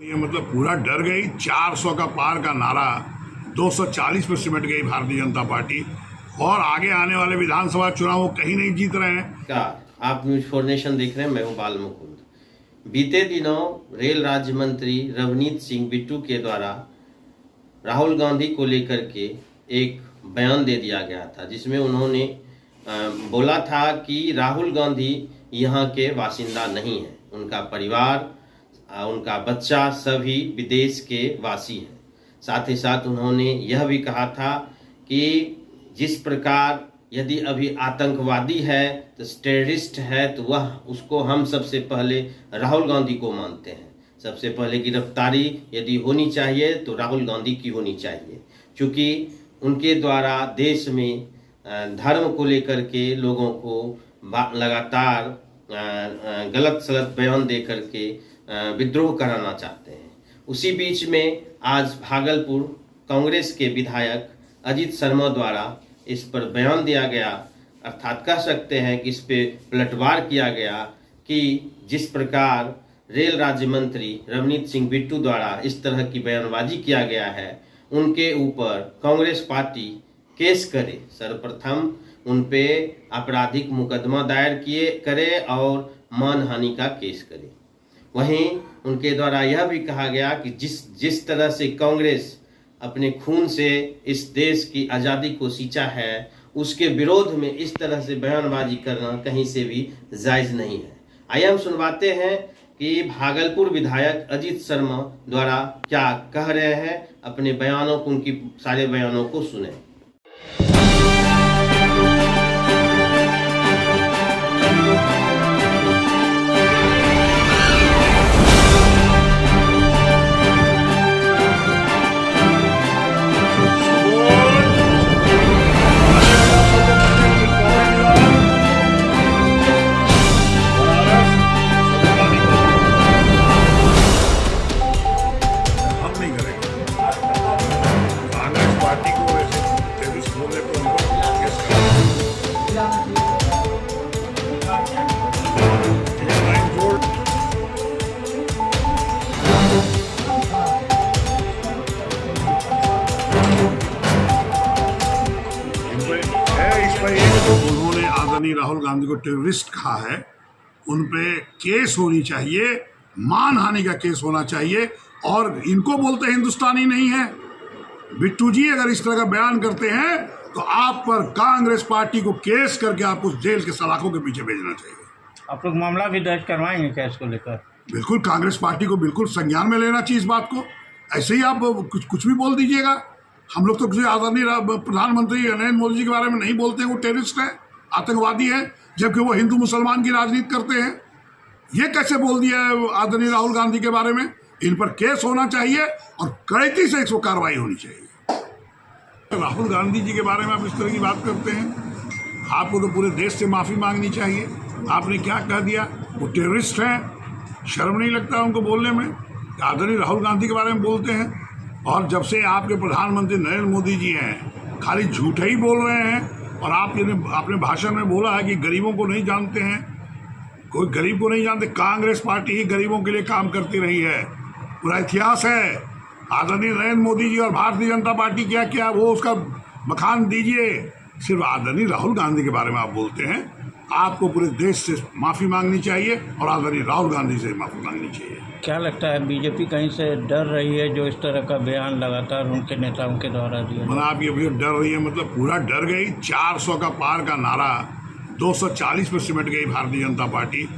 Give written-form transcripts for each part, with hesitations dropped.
ये मतलब पूरा डर गई। 400 का पार का नारा 240 पे सिमट गई भारतीय जनता पार्टी और आगे आने वाले विधानसभा चुनाव वो कहीं नहीं जीत रहे हैं। क्या आप न्यूज 4 नेशन देख रहे हैं? मैं हूं बाल मुकुंद। बीते दिनों रेल राज्य मंत्री रवनीत सिंह बिट्टू के द्वारा राहुल गांधी को लेकर के एक बयान दे दिया गया था, जिसमें उन्होंने बोला था कि राहुल गांधी यहाँ के बासिंदा नहीं हैं, उनका परिवार, उनका बच्चा सभी विदेश के वासी हैं। साथ ही साथ उन्होंने यह भी कहा था कि जिस प्रकार यदि अभी आतंकवादी है तो टेररिस्ट है तो वह उसको हम सबसे पहले राहुल गांधी को मानते हैं। सबसे पहले गिरफ्तारी यदि होनी चाहिए तो राहुल गांधी की होनी चाहिए, क्योंकि उनके द्वारा देश में धर्म को लेकर के लोगों को लगातार गलत सलत बयान दे करके विद्रोह कराना चाहते हैं। उसी बीच में आज भागलपुर कांग्रेस के विधायक अजीत शर्मा द्वारा इस पर बयान दिया गया, अर्थात कह सकते हैं कि इस पे पलटवार किया गया कि जिस प्रकार रेल राज्य मंत्री रवनीत सिंह बिट्टू द्वारा इस तरह की बयानबाजी किया गया है, उनके ऊपर कांग्रेस पार्टी केस करे, सर्वप्रथम उन पे आपराधिक मुकदमा दायर करे और मानहानि का केस करे। वहीं उनके द्वारा यह भी कहा गया कि जिस तरह से कांग्रेस अपने खून से इस देश की आज़ादी को सींचा है, उसके विरोध में इस तरह से बयानबाजी करना कहीं से भी जायज़ नहीं है। आइए हम सुनवाते हैं कि भागलपुर विधायक अजीत शर्मा द्वारा क्या कह रहे हैं, अपने बयानों को, उनकी सारे बयानों को सुने। उन्होंने आदरणीय राहुल गांधी को टेररिस्ट कहा है, उन पे केस होनी चाहिए, मानहानि का केस होना चाहिए। और इनको बोलते हिंदुस्तानी नहीं है। बिट्टू जी अगर इस तरह का बयान करते हैं तो आप पर कांग्रेस पार्टी को केस करके आपको जेल के सलाखों के पीछे भेजना चाहिए। आप लोग मामला भी दर्ज करवाएंगे क्या इसको लेकर? बिल्कुल, कांग्रेस पार्टी को बिल्कुल संज्ञान में लेना चाहिए इस बात को। ऐसे ही आप कुछ भी बोल दीजिएगा। हम लोग तो किसी आदरणीय प्रधानमंत्री नरेंद्र मोदी जी के बारे में नहीं बोलते हैं वो टेररिस्ट है, आतंकवादी है, जबकि वो हिंदू मुसलमान की राजनीति करते हैं। ये कैसे बोल दिया है आदरणीय राहुल गांधी के बारे में? इन पर केस होना चाहिए और कड़ाई से इसको कार्रवाई होनी चाहिए। राहुल गांधी जी के बारे में आप इस तरह की बात करते हैं, आपको तो पूरे देश से माफ़ी मांगनी चाहिए। आपने क्या कह दिया? वो टेररिस्ट हैं, शर्म नहीं लगता उनको बोलने में? आदरणीय राहुल गांधी के बारे में बोलते हैं। और जब से आपके प्रधानमंत्री नरेंद्र मोदी जी हैं, खाली झूठ ही बोल रहे हैं। और आपने भाषण में बोला है कि गरीबों को नहीं जानते हैं, कोई गरीब को नहीं जानते। कांग्रेस पार्टी ही गरीबों के लिए काम करती रही है, पूरा इतिहास है। आदरणीय नरेंद्र मोदी जी और भारतीय जनता पार्टी क्या किया वो उसका बखान दीजिए। सिर्फ आदरणीय राहुल गांधी के बारे में आप बोलते हैं। आपको पूरे देश से माफ़ी मांगनी चाहिए और आदरणीय राहुल गांधी से माफ़ी मांगनी चाहिए। क्या लगता है बीजेपी कहीं से डर रही है जो इस तरह का बयान लगातार उनके नेताओं के द्वारा दिया? मतलब आप ये डर रही है, मतलब पूरा डर गई। 400 का पार का नारा 240 पे सिमट गई भारतीय जनता पार्टी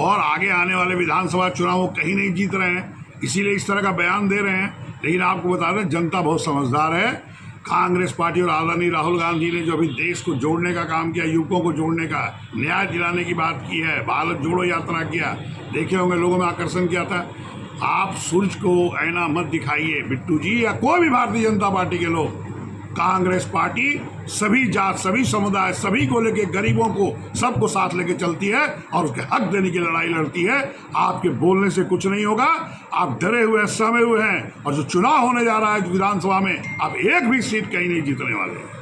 और आगे आने वाले विधानसभा चुनाव वो कहीं नहीं जीत रहे हैं, इसीलिए इस तरह का बयान दे रहे हैं। लेकिन आपको बता दें, जनता बहुत समझदार है। कांग्रेस पार्टी और आदरणीय राहुल गांधी ने जो अभी देश को जोड़ने का काम किया, युवकों को जोड़ने का, न्याय दिलाने की बात की है, भारत जोड़ो यात्रा किया, देखे होंगे लोगों में आकर्षण किया था। आप सूरज को ऐना मत दिखाइए बिट्टू जी या कोई भी भारतीय जनता पार्टी के लोग। कांग्रेस पार्टी सभी जात, सभी समुदाय, सभी को लेके, गरीबों को, सबको साथ लेके चलती है और उसके हक देने की लड़ाई लड़ती है। आपके बोलने से कुछ नहीं होगा। आप डरे हुए हैं, सहमे हुए हैं, और जो चुनाव होने जा रहा है विधानसभा में, आप एक भी सीट कहीं नहीं जीतने वाले हैं।